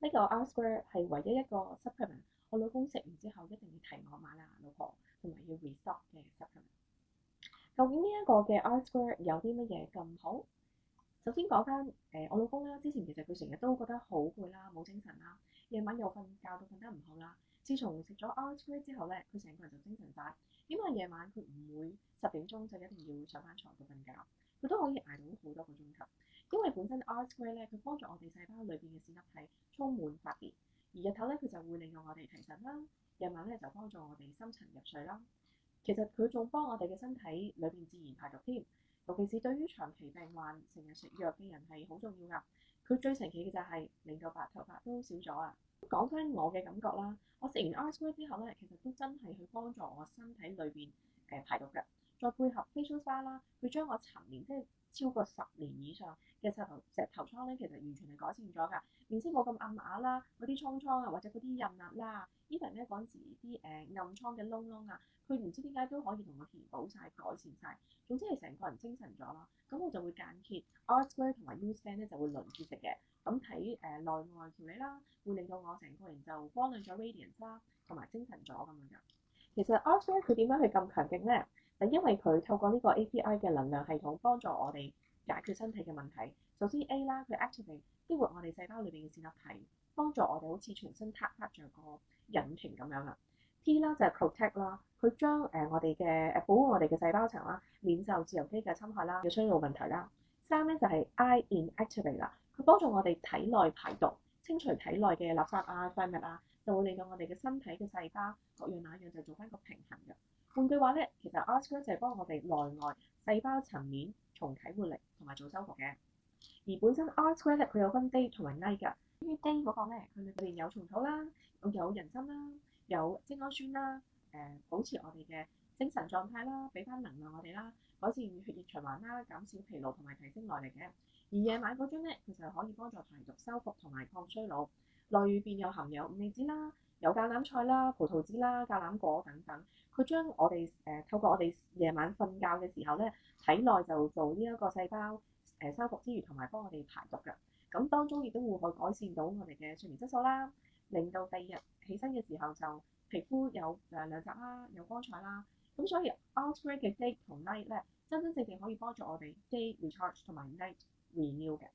呢個 R Square 係唯一一個 supplement，我老公食完之後一定要提我買啦，老婆，同埋要 restock 嘅 supplement。究竟呢一個嘅 R Square 有啲乜嘢咁好？首先講翻我老公啦，之前其實佢成日都覺得好攰啦，冇精神啦，夜晚又瞓覺到瞓得唔好啦。自從食咗 R Square 之後咧，佢成個人就精神晒，因為夜晚佢唔會10點鐘就一定要上翻床度瞓覺，佢都可以捱到好多個鐘頭。因為本身 R Square 咧，佢幫助我哋細胞裏邊嘅線粒體充滿發電，而日頭咧佢就會令到我哋提神啦，夜晚咧就幫助我哋深層入睡啦。其實佢仲幫我哋嘅身體裏邊自然排毒添，尤其是對於長期病患、成日食藥嘅人係好重要㗎。佢最神奇嘅就係令到白頭髮都少咗啊！講翻我嘅感覺啦，我食完 R Square 之後咧，其實都真係去幫助我身體裏邊排毒嘅。再配合 facial spa 啦，佢將我陳年即係超過10年以上嘅石頭瘡咧，其實完全係改善咗㗎，面色冇咁暗啞啦，嗰啲瘡瘡啊或者嗰啲印壓啦，even 咧嗰陣時啲暗瘡嘅窿窿啊，佢唔知點解都可以同我填補晒、改善晒。總之係成個人精神咗啦。咁我就會間歇 R Square 同埋 U Span 咧就會輪住食嘅。咁睇內外調理啦，會令到我成個人就光亮咗 radiance 啦，同埋精神咗咁樣㗎。其實 R Square 佢點樣去咁強勁咧？就因為佢透過呢個 API 嘅能量系統幫助我哋解決身體嘅問題。首先 A 啦，佢 activate 激活我哋細胞裏邊嘅線粒體，幫助我哋好似全身撻着個引擎咁樣啊。T 啦就係 protect 啦，佢將我哋嘅保護我哋嘅細胞層啦，免受自由基嘅侵害啦，嘅衰老問題啦。3咧就係 I inactivate 啦，佢幫助我哋體內排毒，清除體內嘅垃圾啊、廢物啊，就會令到我哋嘅身體嘅細胞各樣那樣就做翻個平衡嘅。換句話咧，其實 R Square 就係幫我哋內外細胞層面重啟活力同埋做修復嘅。而本身 R Square 咧，佢有分 day 同埋 night 㗎。至於 day 嗰個咧，佢裏邊有蟲草啦，有人參啦，有精氨酸啦，保持我哋嘅精神狀態啦，俾翻能量我哋啦，改善血液循環啦，減少疲勞同埋提升耐力嘅。而夜晚嗰樽咧，其實可以幫助排毒、修復同埋抗衰老。裏邊有含有五味子啦，有橄欖菜啦、葡萄籽啦、橄欖果等等。佢將我哋透過我哋夜晚瞓覺嘅時候咧，體內就做呢一個細胞修復之餘，同埋幫我哋排毒嘅。咁當中亦都會去改善到我哋嘅睡眠質素啦，令到第二日起身嘅時候就皮膚有亮澤啦，有光彩啦。咁所以 R Square 嘅 day 同 night 咧，真真正正可以幫助我哋 day recharge 同埋 night renew 嘅。